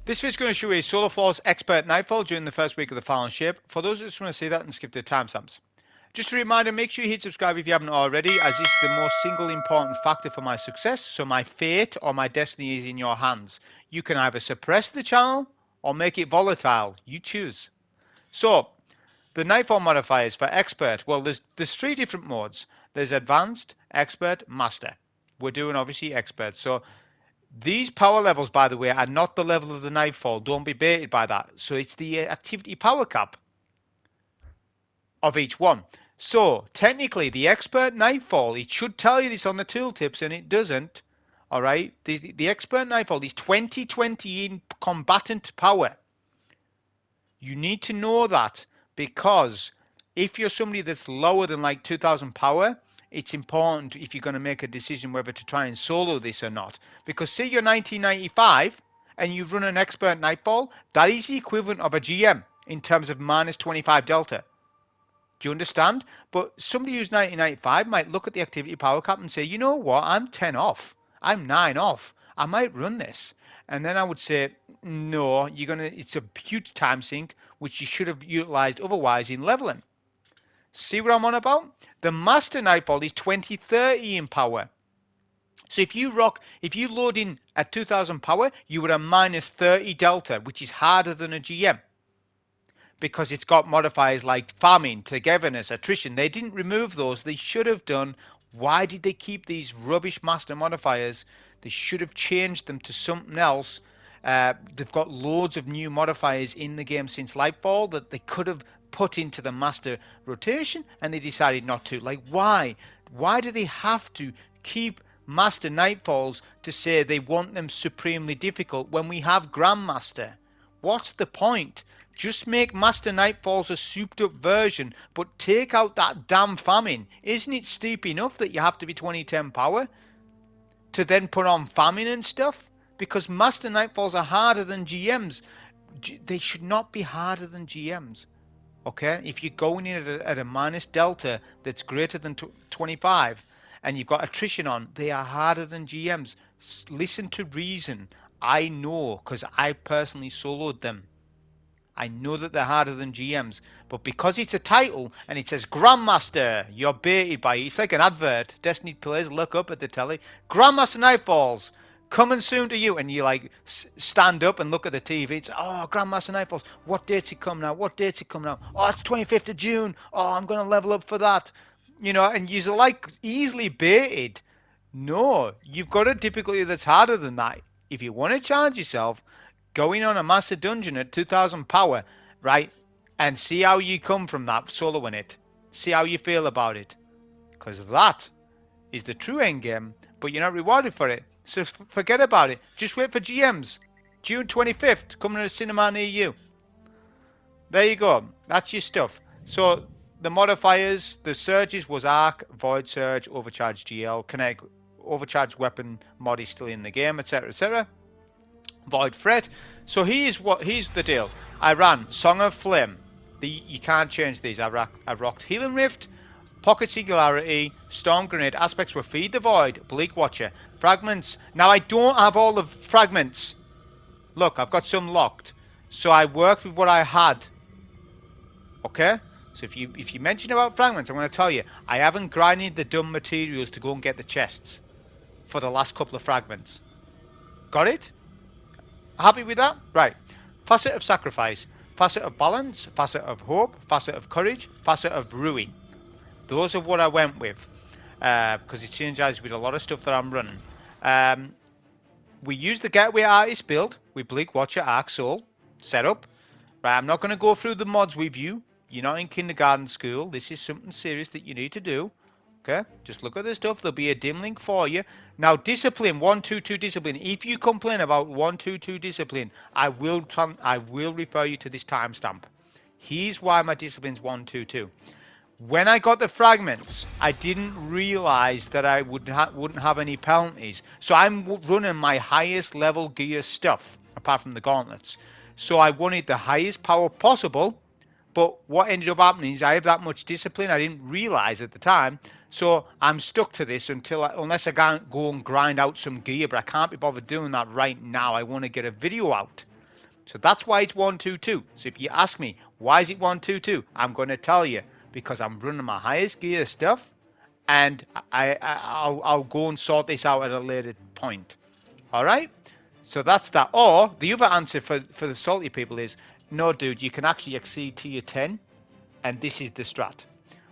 This video is going to show a Solo Flawless Expert Nightfall during the first week of the final shape. For those that just want to see that and skip the timestamps. Just a reminder, make sure you hit subscribe if you haven't already, as this is the most single important factor for my success. So my fate or my destiny is in your hands. You can either suppress the channel or make it volatile. You choose. So the Nightfall modifiers for Expert, well, there's 3 different modes. There's Advanced, Expert, Master. We're doing obviously Expert. So these power levels, by the way, are not the level of the Nightfall. Don't be baited by that. So it's the activity power cap of each one. So technically, the Expert Nightfall, it should tell you this on the tooltips, and it doesn't. All right, the Expert Nightfall is 2020 in Combatant power. You need to know that, because if you're somebody that's lower than like 2000 power, it's important if you're going to make a decision whether to try and solo this or not. Because say you're 1995 and you run an Expert Nightfall, that is the equivalent of a GM in terms of minus 25 delta. Do you understand? But somebody who's 1995 might look at the activity power cap and say, you know what, I'm 10 off. I'm 9 off. I might run this. And then I would say, no, it's a huge time sink, which you should have utilized otherwise in leveling. See what I'm on about? The Master Nightfall is 2030 in power. So if you load in at 2000 power, you would have minus 30 delta, which is harder than a GM. Because it's got modifiers like famine, togetherness, attrition. They didn't remove those. They should have done. Why did they keep these rubbish master modifiers? They should have changed them to something else. They've got loads of new modifiers in the game since Nightfall that they could have put into the master rotation, and they decided not to. Like, why? Why do they have to keep master Nightfalls to say they want them supremely difficult when we have Grandmaster? What's the point? Just make Master Nightfalls a souped up version, but take out that damn famine. Isn't it steep enough that you have to be 2010 power to then put on famine and stuff? Because Master Nightfalls are harder than GMs. They should not be harder than GMs. Okay? If you're going in at a minus delta that's greater than 25 and you've got attrition on, they are harder than GMs. Listen to reason. I know, because I personally soloed them. I know that they're harder than GMs, but because it's a title and it says Grandmaster, you're baited by it. It's like an advert. Destiny players look up at the telly, Grandmaster Nightfalls, coming soon to you, and you like stand up and look at the TV. It's, oh, Grandmaster Nightfalls, what date's it coming out? What date's it coming out? Oh, it's 25th of June. Oh, I'm going to level up for that. You know, and you're like easily baited. No, you've got a difficulty that's harder than that. If you want to challenge yourself, going on a master dungeon at 2000 power, right, and see how you come from that soloing it. See how you feel about it. Because that is the true endgame, but you're not rewarded for it. So forget about it. Just wait for GMs. June 25th, coming to a cinema near you. There you go. That's your stuff. So the modifiers, the surges was Arc, Void Surge, Overcharged GL, Kinetic, Overcharged Weapon mod is still in the game, etc., etc. Void Threat. So here's the deal. I ran Song of Flame. You can't change these. I rocked Healing Rift, Pocket Singularity, Storm Grenade. Aspects were Feed the Void, Bleak Watcher, Fragments. Now I don't have all the fragments. Look, I've got some locked. So I worked with what I had. Okay? So if you mention about fragments, I'm going to tell you, I haven't grinded the dumb materials to go and get the chests for the last couple of fragments. Got it? Happy with that? Right. Facet of Sacrifice, Facet of Balance, Facet of Hope, Facet of Courage, Facet of Ruin. Those are what I went with, because it synergizes with a lot of stuff that I'm running. We use the Gateway Artist build with Bleak Watcher, Arc Soul setup. Right, I'm not going to go through the mods with you. You're not in kindergarten school. This is something serious that you need to do. Okay, just look at the stuff. There'll be a dim link for you. Now, discipline 122 discipline. If you complain about 122 discipline, I will refer you to this timestamp. Here's why my discipline's 122. When I got the fragments, I didn't realize that I wouldn't have any penalties. So I'm running my highest level gear stuff, apart from the gauntlets. So I wanted the highest power possible. But what ended up happening is I have that much discipline I didn't realize at the time. So I'm stuck to this unless I go and grind out some gear. But I can't be bothered doing that right now. I want to get a video out So that's why it's 122. So if you ask me, why is it 122? I'm going to tell you, because I'm running my highest gear stuff, and I'll go and sort this out at a later point. All right? So that's that. Or the other answer for the salty people is, no, dude, you can actually exceed tier 10, and this is the strat.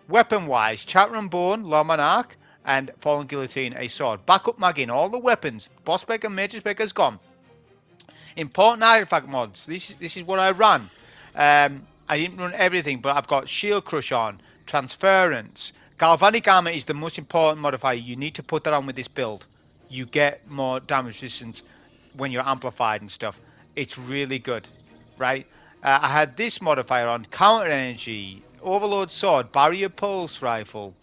Weapon-wise, Chatter Bone, Lawman Arc, and Fallen Guillotine, a sword. Backup mag in all the weapons. Boss spec and major spec is gone. Important artifact mods. This is what I ran. I didn't run everything, but I've got Shield Crush on, Transference. Galvanic Armor is the most important modifier. You need to put that on with this build. You get more damage resistance when you're amplified and stuff. It's really good, right? I had this modifier on, Counter Energy, Overload Sword, Barrier Pulse Rifle.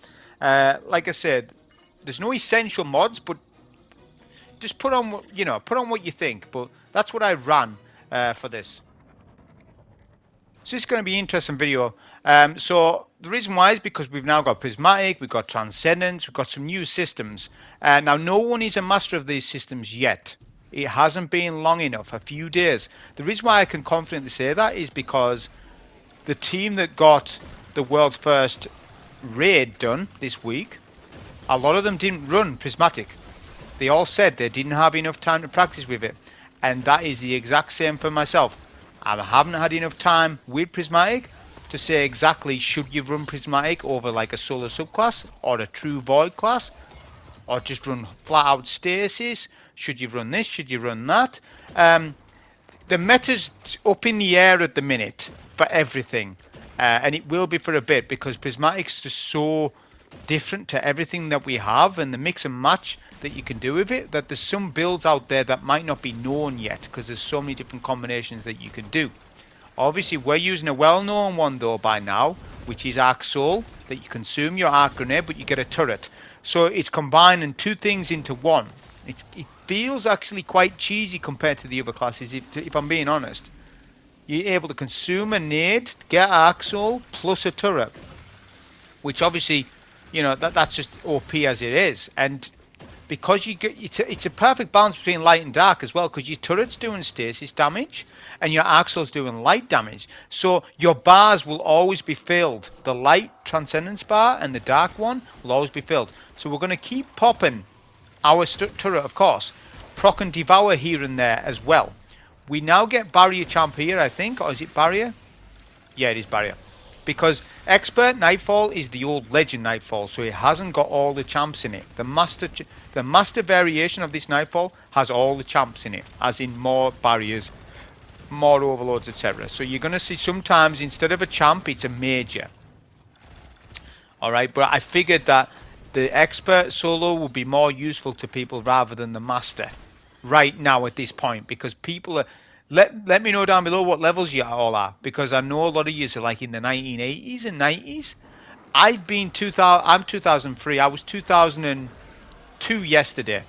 Like I said, there's no essential mods, but just put on what you think. But that's what I ran for this. So it's going to be an interesting video. So the reason why is because we've now got Prismatic, we've got Transcendence, we've got some new systems. Now no one is a master of these systems yet. It hasn't been long enough, a few days. The reason why I can confidently say that is because the team that got the world's first raid done this week, a lot of them didn't run Prismatic. They all said they didn't have enough time to practice with it. And that is the exact same for myself. I haven't had enough time with Prismatic to say exactly should you run Prismatic over like a solar subclass or a true void class, or just run flat out stasis. Should you run this? Should you run that? The meta's up in the air at the minute for everything, and it will be for a bit because Prismatic's just so different to everything that we have, and the mix and match that you can do with it, that there's some builds out there that might not be known yet because there's so many different combinations that you can do. Obviously we're using a well-known one though by now, which is Arc Soul, that you consume your Arc Grenade but you get a turret. So it's combining two things into one. It feels actually quite cheesy compared to the other classes, if I'm being honest. You're able to consume a nade, get Arc Soul plus a turret, which obviously, you know, that's just OP as it is. And because you get, it's a perfect balance between light and dark as well, because your turret's doing stasis damage and your Arc Soul's doing light damage. So your bars will always be filled. The light Transcendence bar and the dark one will always be filled. So we're going to keep popping our turret, of course. Proc and Devour here and there as well. We now get Barrier Champ here, I think. Or is it Barrier? Yeah, it is Barrier. Because Expert Nightfall is the old Legend Nightfall, so it hasn't got all the champs in it. The master variation of this Nightfall has all the champs in it, as in more barriers, more overloads, etc. So you're going to see sometimes instead of a champ, it's a major. Alright, but I figured that the Expert solo would be more useful to people rather than the master right now at this point, because people are... Let me know down below what levels you all are, because I know a lot of you are like in the 1980s and 90s. I've been 2000. I'm 2003. I was 2002 yesterday.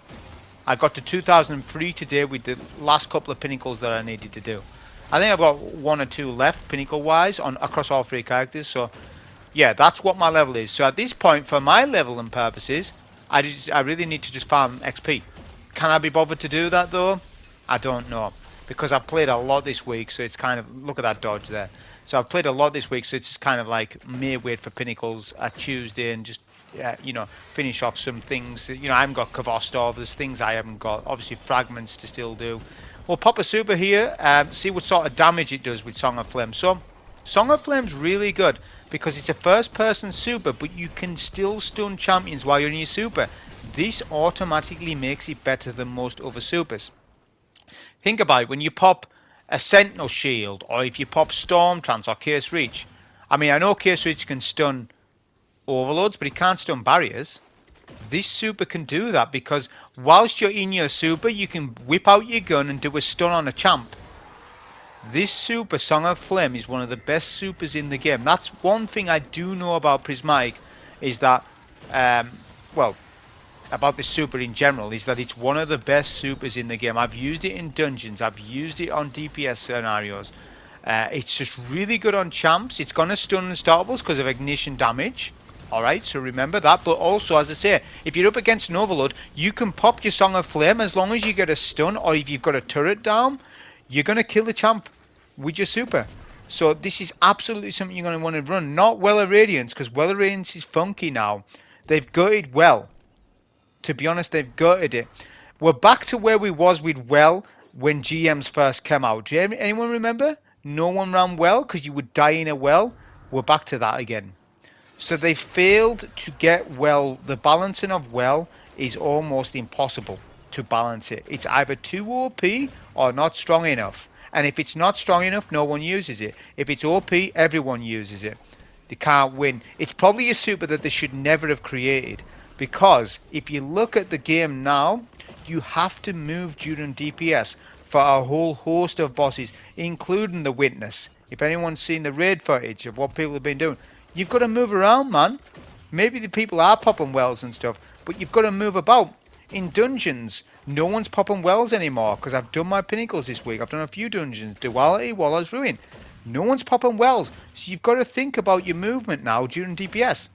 I got to 2003 today with the last couple of pinnacles that I needed to do. I think I've got one or two left pinnacle wise on across all three characters. So yeah, that's what my level is. So at this point, for my level and purposes, I really need to just farm XP. Can I be bothered to do that though? I don't know. Because I've played a lot this week, so it's kind of... Look at that dodge there. So I've played a lot this week, so it's just kind of like may wait for pinnacles at Tuesday and just, you know, finish off some things. You know, I haven't got Kavostov. There's things I haven't got. Obviously, fragments to still do. We'll pop a super here, see what sort of damage it does with Song of Flame. So, Song of Flame's really good because it's a first-person super, but you can still stun champions while you're in your super. This automatically makes it better than most other supers. Think about it, when you pop a Sentinel Shield, or if you pop Storm Trance or Case Reach. I mean, I know Case Reach can stun overloads, but it can't stun barriers. This super can do that, because whilst you're in your super, you can whip out your gun and do a stun on a champ. This super, Song of Flame, is one of the best supers in the game. That's one thing I do know about Prismatic, is that, well, about this super in general, is that it's one of the best supers in the game. I've used it in dungeons, I've used it on DPS scenarios. It's just really good on champs. It's going to stun unstoppables because of ignition damage. Alright, so remember that. But also, as I say, if you're up against an overload, you can pop your Song of Flame as long as you get a stun, or if you've got a turret down, you're going to kill the champ. with your super. So this is absolutely something you're going to want to run. Not Weller Radiance, because Weller Radiance is funky now. They've gutted Well. To be honest, they've gutted it. We're back to where we was with Well when GMs first came out. Do anyone remember? No one ran Well because you would die in a well. We're back to that again. So they failed to get Well. The balancing of Well is almost impossible to balance it. It's either too OP or not strong enough. And if it's not strong enough, no one uses it. If it's OP, everyone uses it. They can't win. It's probably a super that they should never have created. Because if you look at the game now, you have to move during DPS for a whole host of bosses, including the Witness. If anyone's seen the raid footage of what people have been doing, you've got to move around, man. Maybe the people are popping wells and stuff, but you've got to move about. In dungeons, no one's popping wells anymore because I've done my pinnacles this week. I've done a few dungeons. Duality, Waller's Ruin. No one's popping wells. So you've got to think about your movement now during DPS.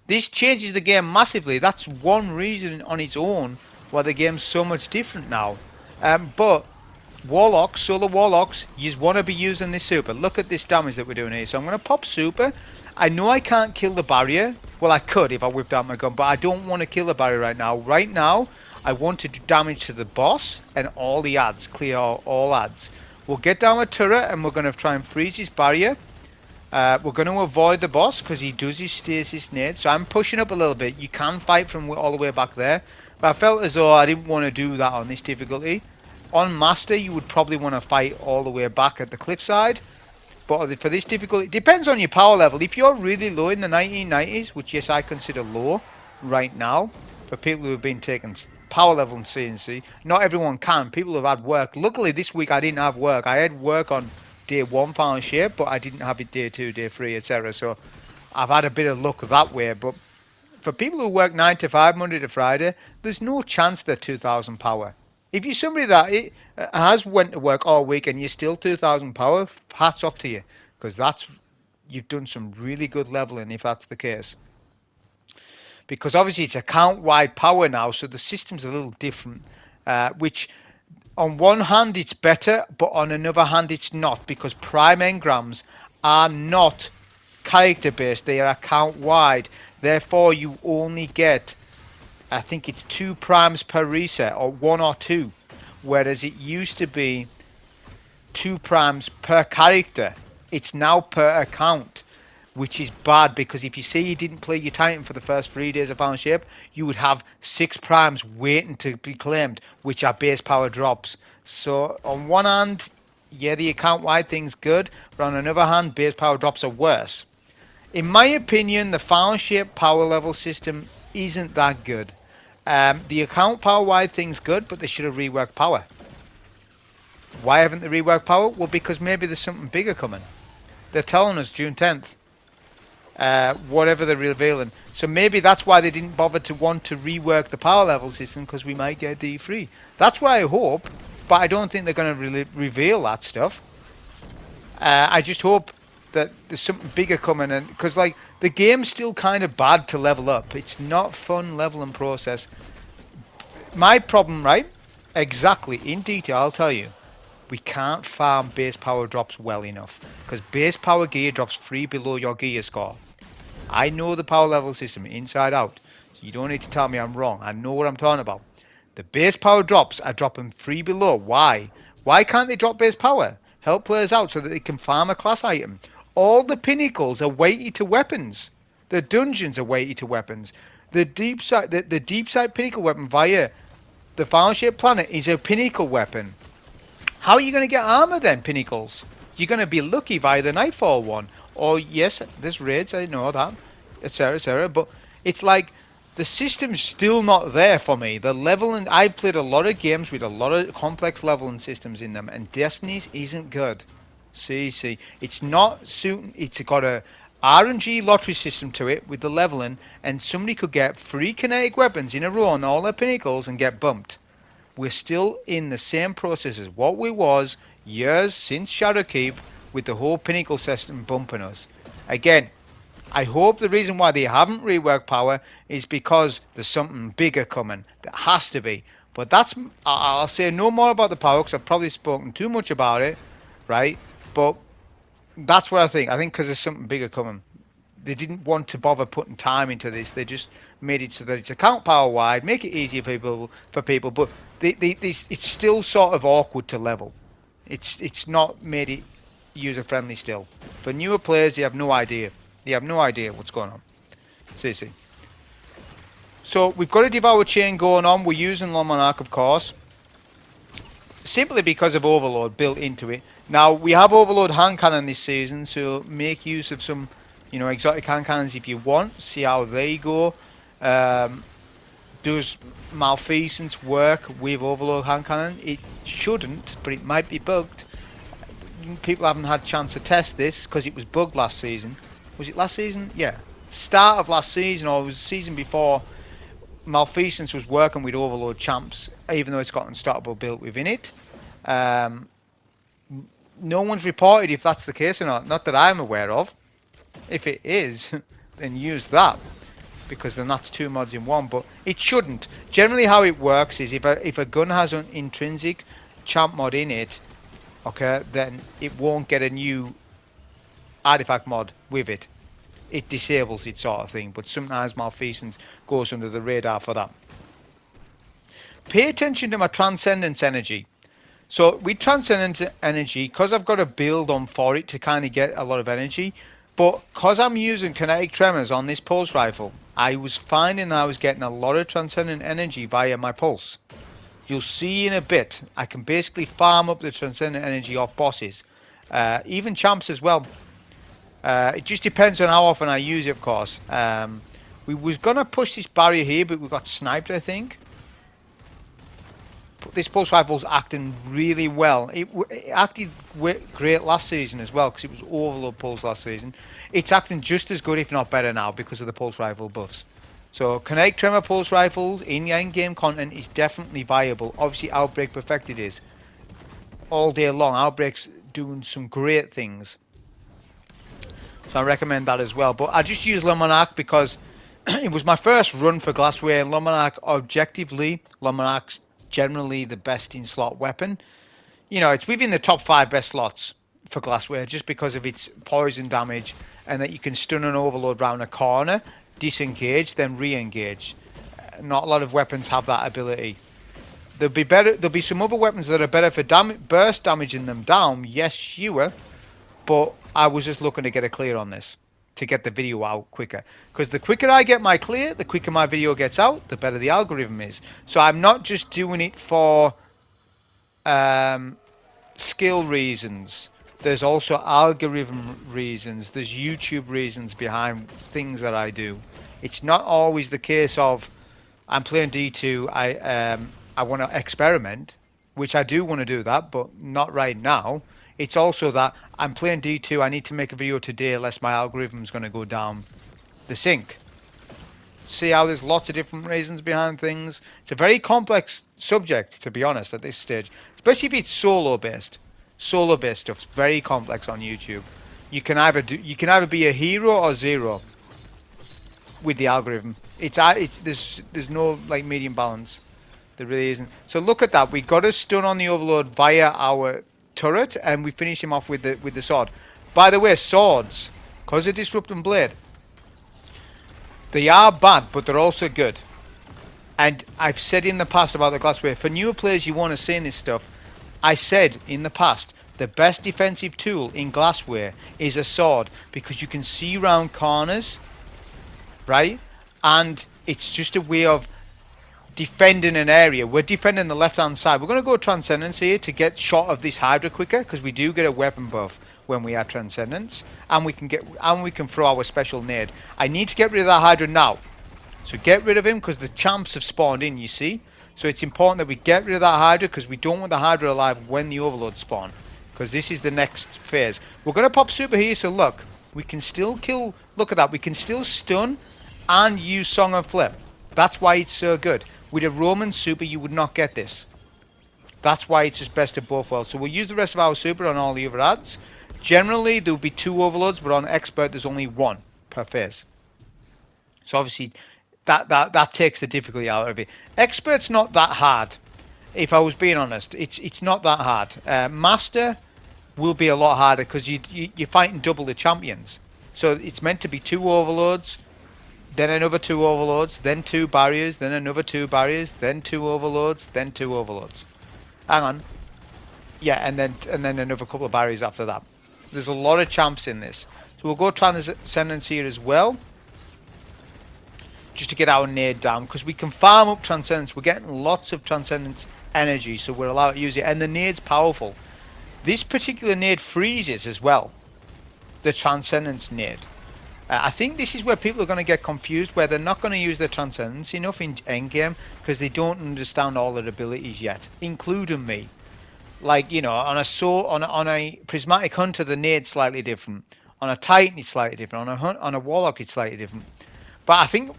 This changes the game massively. That's one reason on its own why the game's so much different now. But Warlocks, solo Warlocks, you just want to be using this super. Look at this damage that we're doing here. So I'm going to pop super. I know I can't kill the barrier. Well, I could if I whipped out my gun, but I don't want to kill the barrier right now. Right now, I want to do damage to the boss and all the ads. Clear all ads. We'll get down a turret and we're going to try and freeze his barrier. We're going to avoid the boss because he does his stasis nade. So I'm pushing up a little bit. You can fight from all the way back there. But I felt as though I didn't want to do that on this difficulty. On Master, you would probably want to fight all the way back at the cliffside. But for this difficulty, it depends on your power level. If you're really low in the 1990s, which yes, I consider low right now, for people who have been taking power level in CNC, not everyone can. People have had work. Luckily, this week I didn't have work. I had work on day 1 final shape, but I didn't have it day 2, day 3, etc. So I've had a bit of luck that way. But for people who work 9 to 5, Monday to Friday, there's no chance they're 2,000 power. If you're somebody that has went to work all week and you're still 2,000 power, hats off to you, because you've done some really good leveling if that's the case. Because obviously it's account-wide power now, so the system's a little different, which on one hand it's better, but on another hand it's not, because prime engrams are not character-based, they are account-wide. Therefore you only get, I think it's 2 primes per reset, or 1 or 2, whereas it used to be 2 primes per character. It's now per account, which is bad, because if you say you didn't play your Titan for the first 3 days of Final Shape, you would have 6 primes waiting to be claimed, which are base power drops. So on one hand, yeah, the account-wide thing's good, but on another hand, base power drops are worse. In my opinion, the Final Shape power level system isn't that good. The account power-wide thing's good, but they should have reworked power. Why haven't they reworked power? Well, because maybe there's something bigger coming. They're telling us June 10th. Whatever they're revealing. So maybe that's why they didn't bother to want to rework the power level system, because we might get D3. That's what I hope, but I don't think they're going to reveal that stuff. I just hope that there's something bigger coming, and because like the game's still kind of bad to level up. It's not fun leveling process. My problem, right? Exactly in detail, I'll tell you. We can't farm base power drops well enough, because base power gear drops 3 below your gear score. I know the power level system inside out, so you don't need to tell me I'm wrong. I know what I'm talking about. The base power drops are dropping 3 below. Why? Why can't they drop base power? Help players out so that they can farm a class item. All the pinnacles are weighted to weapons. The dungeons are weighted to weapons. The deep side pinnacle weapon via the Final Shape planet is a pinnacle weapon. How are you going to get armor then, pinnacles? You're going to be lucky via the Nightfall one. Or yes, there's raids, I know that, etc, etc. But it's like the system's still not there for me. The leveling, I've played a lot of games with a lot of complex leveling systems in them, and Destiny's isn't good. See, it's not suiting. It's got a RNG lottery system to it with the leveling, and somebody could get 3 kinetic weapons in a row on all their pinnacles and get bumped. We're still in the same process as what we was years since Shadowkeep, with the whole pinnacle system bumping us. Again, I hope the reason why they haven't reworked power is because there's something bigger coming. There has to be. But I'll say no more about the power, because I've probably spoken too much about it. right? But that's what I think. I think because there's something bigger coming. They didn't want to bother putting time into this. They just made it so that it's account power wide, make it easier for people. But it's still sort of awkward to level. It's not made it user friendly still. For newer players, they have no idea. They have no idea what's going on. See. So we've got a Devour chain going on. We're using Long Monarch, of course, simply because of Overload built into it. Now we have Overload hand cannon this season, so make use of some, exotic hand cannons if you want. See how they go. Does Malfeasance work with Overload hand cannon? It shouldn't, but it might be bugged. People haven't had a chance to test this because it was bugged last season. Was it last season? Yeah. Start of last season, or it was the season before. Malfeasance was working with Overload champs, even though it's got Unstoppable built within it. No one's reported if that's the case or not that I'm aware of. If it is, then use that, because then that's two mods in one, but it shouldn't. Generally how it works is if a gun has an intrinsic champ mod in it, okay, then it won't get a new artifact mod with it. It disables it, sort of thing, but sometimes Malfeasance goes under the radar for that. Pay attention to my Transcendence energy. So with Transcendence energy, because I've got a build on for it to kind of get a lot of energy, but because I'm using kinetic tremors on this pulse rifle, I was finding that I was getting a lot of Transcendent energy via my pulse. You'll see in a bit, I can basically farm up the Transcendent energy off bosses, even champs as well. It just depends on how often I use it, of course. We was going to push this barrier here, but we got sniped, I think. But this pulse rifle's acting really well. It acted great last season as well, because it was Overload pulse last season. It's acting just as good, if not better now, because of the pulse rifle buffs. So kinetic tremor pulse rifles in your in-game content is definitely viable. Obviously Outbreak Perfected is. All day long, Outbreak's doing some great things. So I recommend that as well. But I just use Le Monarch because it was my first run for Glassway, and Le Monarch, objectively, Le Monarch's generally the best in slot weapon. It's within the top 5 best slots for Glassway just because of its poison damage and that you can stun an Overload round a corner, disengage, then re-engage. Not a lot of weapons have that ability. There'll be some other weapons that are better for burst damaging them down, yes, sure, but I was just looking to get a clear on this, to get the video out quicker. Because the quicker I get my clear, the quicker my video gets out, the better the algorithm is. So I'm not just doing it for skill reasons. There's also algorithm reasons. There's YouTube reasons behind things that I do. It's not always the case of I'm playing D2, I want to experiment, which I do want to do that, but not right now. It's also that I'm playing D2, I need to make a video today unless my algorithm's going to go down the sink. See how there's lots of different reasons behind things? It's a very complex subject, to be honest, at this stage. Especially if it's solo-based. Solo-based stuff's very complex on YouTube. You can either be a hero or zero with the algorithm. There's no medium balance. There really isn't. So look at that. We got a stun on the Overload via our turret, and we finished him off with the sword. By the way, swords, because of Disrupting Blade, they are bad, but they're also good. And I've said in the past about the Glassway, for newer players you want to see this stuff, I said in the past, the best defensive tool in Glassway is a sword, because you can see round corners, right? And it's just a way of defending an area. We're defending the left hand side. We're going to go Transcendence here to get shot of this Hydra quicker, because we do get a weapon buff when we add Transcendence, and we can throw our special nade. I need to get rid of that Hydra now, so get rid of him, because the champs have spawned in, you see. So it's important that we get rid of that Hydra, because we don't want the Hydra alive when the Overload spawn, because this is the next phase. We're going to pop super here, so look, we can still kill. Look at that, we can still stun and use Song of Flip. That's why it's so good. With a Roman super, you would not get this. That's why it's just best of both worlds. So we'll use the rest of our super on all the other ads. Generally, there'll be 2 Overloads, but on Expert, there's only 1 per phase. So obviously, that takes the difficulty out of it. Expert's not that hard, if I was being honest. It's not that hard. Master, will be a lot harder because you're fighting double the champions. So it's meant to be 2 overloads, then another 2 overloads, then 2 barriers, then another 2 barriers, then 2 overloads, then 2 overloads. Hang on. Yeah, and then another couple of barriers after that. There's a lot of champs in this. So we'll go Transcendence here as well, just to get our nade down, because we can farm up Transcendence. We're getting lots of Transcendence energy, so we're allowed to use it. And the nade's powerful. This particular nade freezes as well, the Transcendence nade. I think this is where people are going to get confused, where they're not going to use their Transcendence enough in endgame because they don't understand all their abilities yet, including me. Like, you know, on a Prismatic Hunter, the nade's slightly different. On a Titan, it's slightly different. On a Warlock, it's slightly different. But I think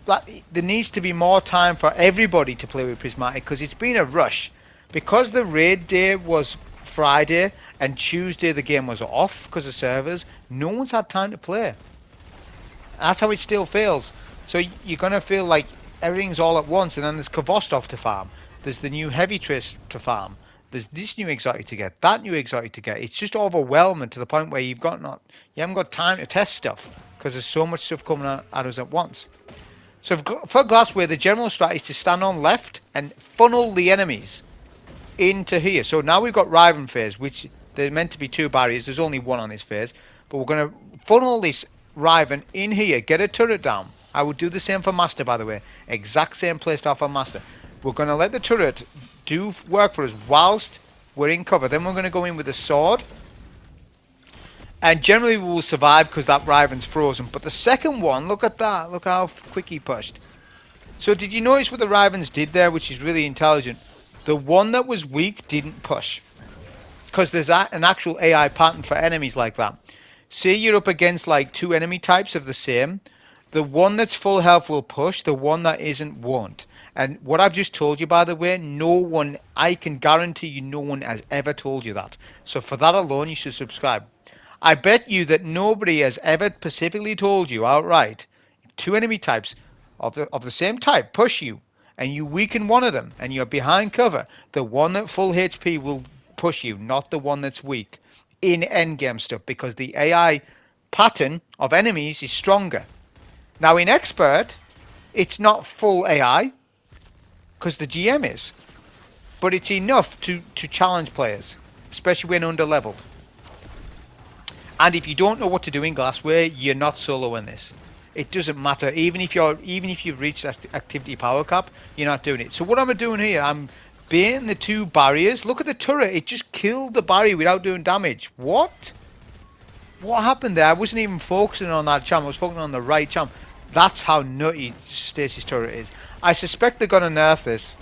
that there needs to be more time for everybody to play with Prismatic, because it's been a rush. Because the raid day was Friday and Tuesday the game was off because of servers, no one's had time to play. That's how it still feels. So you're going to feel like everything's all at once, and then there's Kvostov to farm. There's the new Heavy Trace to farm. There's this new exotic to get, that new exotic to get. It's just overwhelming to the point where you haven't got time to test stuff because there's so much stuff coming at us at once. So for Glassway, the general strategy is to stand on left and funnel the enemies into here. So now we've got Riven phase, which they're meant to be 2 barriers. There's only 1 on this phase, but we're going to funnel this Riven in here, get a turret down. I would do the same for Master, by the way. Exact same playstyle for Master. We're going to let the turret do work for us whilst we're in cover. Then we're going to go in with a sword. And generally we will survive because that Riven's frozen. But the second one, look at that. Look how quick he pushed. So did you notice what the Rivens did there, which is really intelligent? The one that was weak didn't push. Because there's an actual AI pattern for enemies like that. Say you're up against like 2 enemy types of the same. The one that's full health will push. The one that isn't won't. And what I've just told you, by the way, I can guarantee you no one has ever told you that. So for that alone, you should subscribe. I bet you that nobody has ever specifically told you outright, if 2 enemy types of the same type push you, and you weaken one of them, and you're behind cover, the one that full HP will push you, not the one that's weak. In endgame stuff, because the AI pattern of enemies is stronger. Now in Expert, it's not full AI, because the GM is, but it's enough to challenge players, especially when under-leveled. And if you don't know what to do in Glassway, you're not solo in this. It doesn't matter. Even if you've reached activity power cap, you're not doing it. So what I'm doing here, I'm baiting the 2 barriers. Look at the turret. It just killed the barrier without doing damage. What? What happened there? I wasn't even focusing on that champ. I was focusing on the right champ. That's how nutty Stasis turret is. I suspect they're going to nerf this.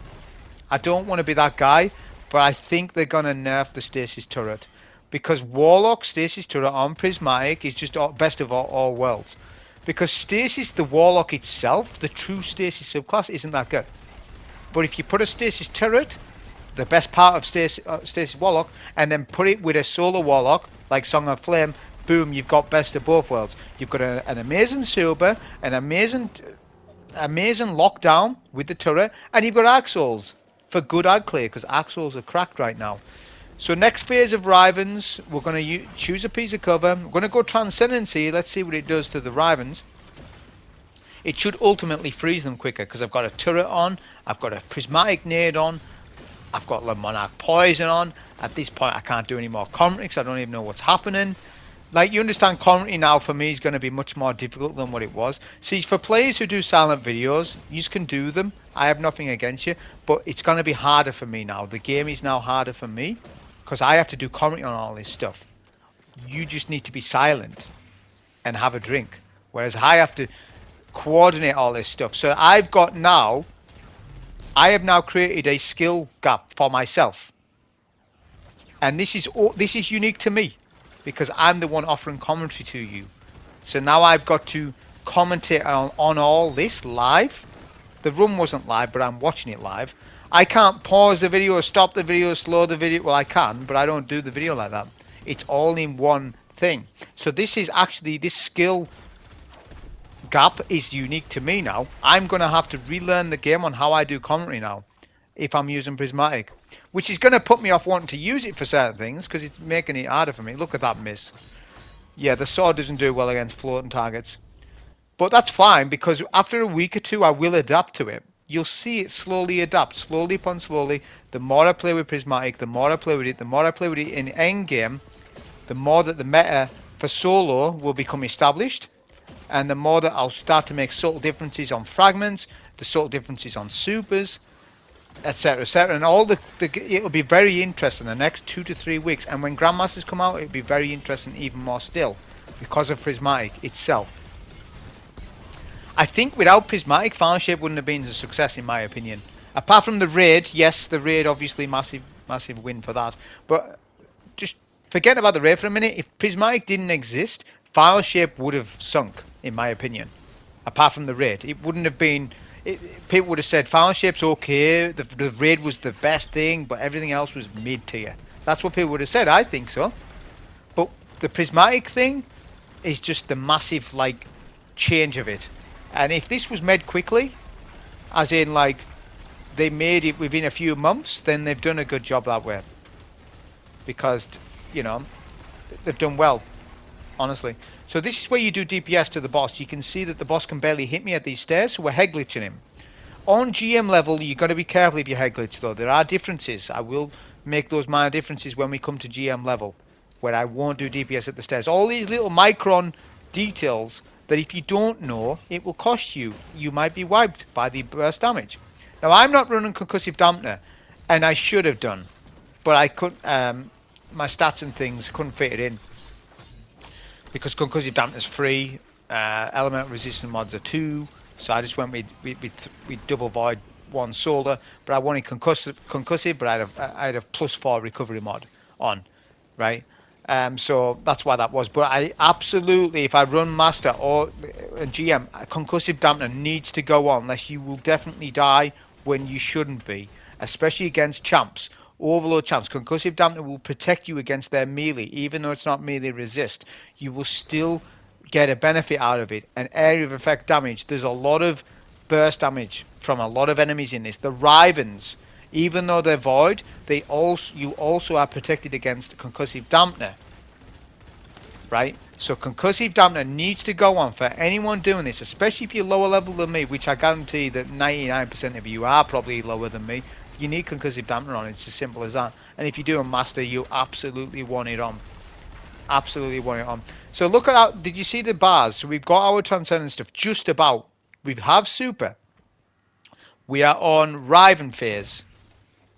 I don't want to be that guy, but I think they're going to nerf the Stasis turret. Because Warlock Stasis turret on Prismatic is just best of all worlds. Because Stasis, the Warlock itself, the true Stasis subclass, isn't that good. But if you put a Stasis turret, the best part of Stasis Warlock, and then put it with a solo Warlock, like Song of Flame, boom, you've got best of both worlds. You've got an amazing Silver, an amazing lockdown with the turret, and you've got Axles for good ag clear, because Axles are cracked right now. So next phase of Rivens, we're going to choose a piece of cover. We're going to go Transcendency. Let's see what it does to the Rivens. It should ultimately freeze them quicker, because I've got a turret on, I've got a Prismatic nade on, I've got Le Monarch Poison on. At this point I can't do any more commentary because I don't even know what's happening. Like, you understand, commentary now for me is going to be much more difficult than what it was. See, for players who do silent videos, you can do them. I have nothing against you, but it's going to be harder for me now. The game is now harder for me because I have to do commentary on all this stuff. You just need to be silent and have a drink, whereas I have to coordinate all this stuff. So I have now created a skill gap for myself, and this is unique to me, because I'm the one offering commentary to you. So now I've got to commentate on all this live. The run wasn't live, but I'm watching it live. I can't pause the video, stop the video, slow the video. Well, I can, but I don't do the video like that. It's all in one thing. So this is actually, this skill gap is unique to me now. I'm going to have to relearn the game on how I do commentary now, if I'm using Prismatic. which is going to put me off wanting to use it for certain things because it's making it harder for me. Look at that miss. Yeah, the sword doesn't do well against floating targets. But that's fine because after a week or two I will adapt to it. You'll see it slowly adapt, slowly upon slowly. The more I play with Prismatic, the more I play with it, the more I play with it in endgame, the more that the meta for solo will become established, and the more that I'll start to make subtle differences on fragments, the subtle differences on supers, etc, etc, and all it'll be very interesting the next 2 to 3 weeks. And when Grandmasters come out, it'll be very interesting even more still because of Prismatic itself. I think without Prismatic, Final Shape wouldn't have been a success in my opinion. Apart from the raid, yes, the raid obviously massive win for that. But just forget about the raid for a minute. If Prismatic didn't exist, Final Shape would have sunk, in my opinion. Apart from the raid, it wouldn't have been. People would have said Final Shape's okay. The raid was the best thing, but everything else was mid tier. That's what people would have said. I think so. But the Prismatic thing is just the massive like change of it. And if this was made quickly, as in like they made it within a few months, then they've done a good job that way. Because, you know, they've done well, honestly. So this is where you do DPS to the boss. You can see that the boss can barely hit me at these stairs, so we're head glitching him. On GM level, you've got to be careful if you head glitch though. There are differences. I will make those minor differences when we come to GM level, where I won't do DPS at the stairs. All these little micron details that if you don't know, it will cost you. You might be wiped by the burst damage. Now, I'm not running Concussive Dampener, and I should have done, but I couldn't. My stats and things couldn't fit it in because Concussive Dampener is free. Elemental resistant mods are 2, so I just went with double void 1 solar. But I wanted concussive, but I had a +4 recovery mod on, right? So that's why that was. But I absolutely, if I run Master or GM, Concussive Dampener needs to go on, unless you will definitely die when you shouldn't be, especially against champs, overload champs. Concussive Dampener will protect you against their melee, even though it's not melee resist. You will still get a benefit out of it. An area of effect damage. There's a lot of burst damage from a lot of enemies in this. The Rivens, even though they're void, you also are protected against Concussive Dampener, right? So Concussive Dampener needs to go on for anyone doing this, especially if you're lower level than me, which I guarantee that 99% of you are probably lower than me. You need Concussive Dampener on. It's as simple as that. And if you do a Master, you absolutely want it on. Absolutely want it on. So look at how, did you see the bars? So we've got our Transcendent stuff just about. We have Super. We are on Riven phase,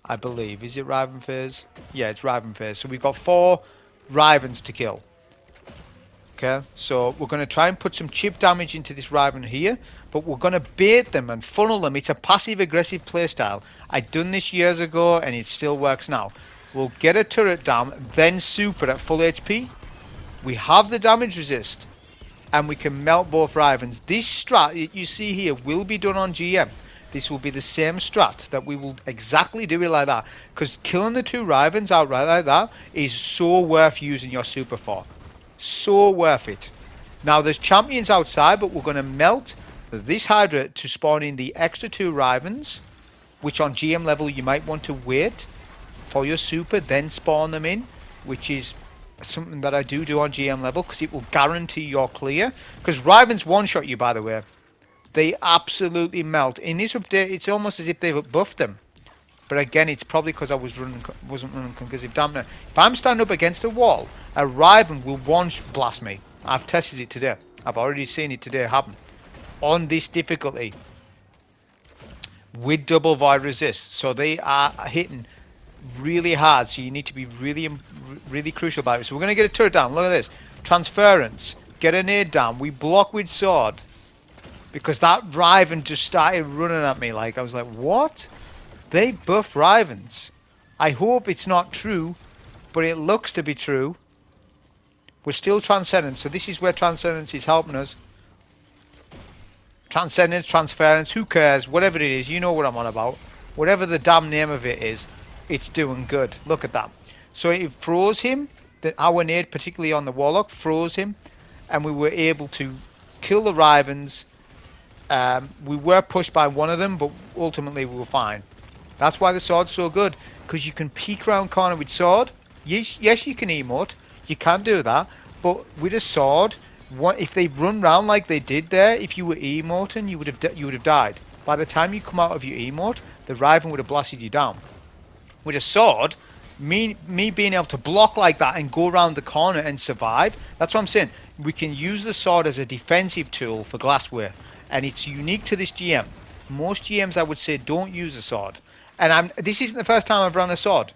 I believe. Is it Riven phase? Yeah, it's Riven phase. So we've got 4 Rivens to kill. Okay, so we're going to try and put some chip damage into this Riven here, but we're going to bait them and funnel them. It's a passive-aggressive playstyle. I've done this years ago, and it still works now. We'll get a turret down, then super at full HP. We have the damage resist, and we can melt both Rivens. This strat you see here will be done on GM. This will be the same strat that we will exactly do it like that, because killing the 2 Rivens outright like that is so worth using your super for. So worth it. Now there's champions outside, but we're going to melt this Hydra to spawn in the extra 2 Rivens, which on GM level you might want to wait for your super, then spawn them in, which is something that I do on GM level, because it will guarantee your clear. Because Rivens one-shot you, by the way. They absolutely melt. In this update, it's almost as if they've buffed them. But again, it's probably because I wasn't running Concussive Dampener. If I'm standing up against a wall, a Riven will one-blast me. I've tested it today. I've already seen it today happen. On this difficulty. With double void resist. So they are hitting really hard. So you need to be really crucial about it. So we're going to get a turret down. Look at this. Transference. Get a nade down. We block with sword. Because that Riven just started running at me. Like, I was like, what? They buff Rivens. I hope it's not true, but it looks to be true. We're still Transcendence, so this is where Transcendence is helping us. Transcendence, Transference, who cares? Whatever it is, you know what I'm on about. Whatever the damn name of it is, it's doing good. Look at that. So it froze him. Our nade, particularly on the Warlock, froze him. And we were able to kill the Rivens. We were pushed by one of them, but ultimately we were fine. That's why the sword's so good. because you can peek around corner with sword. Yes, you can emote. You can do that, but with a sword, if they run round like they did there, if you were emoting, you would have died. By the time you come out of your emote, the Riven would have blasted you down. With a sword, me being able to block like that and go around the corner and survive, that's what I'm saying. We can use the sword as a defensive tool for Glassway, and it's unique to this GM. Most GMs, I would say, don't use a sword. And this isn't the first time I've run a sword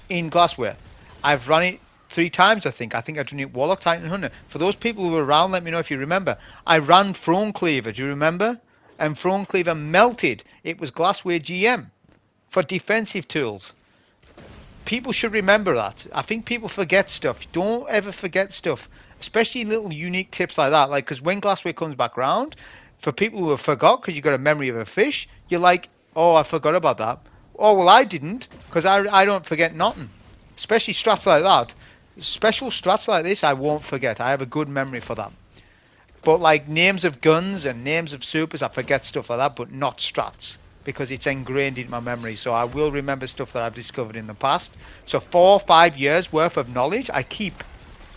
in Glassway. I've run it 3 times, I think. I've done it Warlock, Titan, Hunter. For those people who were around, let me know if you remember. I ran Throne Cleaver, do you remember? And Throne Cleaver melted. It was Glassway GM for defensive tools. People should remember that. I think people forget stuff. Don't ever forget stuff, especially little unique tips like that. Like, because when Glassway comes back round, for people who have forgot, because you've got a memory of a fish, you're like, oh, I forgot about that. Oh, well, I didn't, because I don't forget nothing. Especially strats like that. Special strats like this, I won't forget. I have a good memory for that. But like names of guns and names of supers, I forget stuff like that, but not strats, because it's ingrained in my memory. So I will remember stuff that I've discovered in the past. So 4 or 5 years worth of knowledge I keep,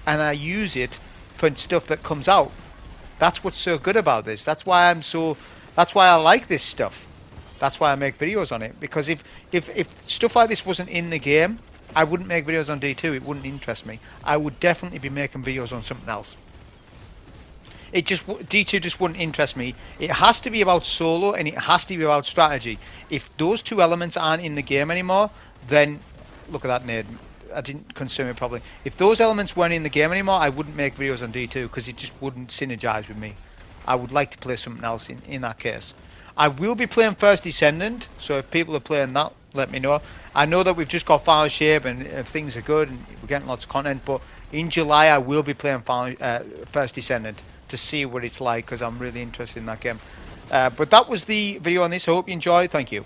and I use it for stuff that comes out. That's what's so good about this. That's why I like this stuff. That's why I make videos on it. Because if stuff like this wasn't in the game, I wouldn't make videos on D2. It wouldn't interest me. I would definitely be making videos on something else. D2 just wouldn't interest me. It has to be about solo, and it has to be about strategy. If those 2 elements aren't in the game anymore, then look at that nade. I didn't consume it properly. If those elements weren't in the game anymore, I wouldn't make videos on D2, because it just wouldn't synergize with me. I would like to play something else in that case. I will be playing First Descendant, so if people are playing that, let me know. I know that we've just got Final Shape and things are good and we're getting lots of content, but in July I will be playing First Descendant to see what it's like, because I'm really interested in that game. But that was the video on this. I hope you enjoyed. Thank you.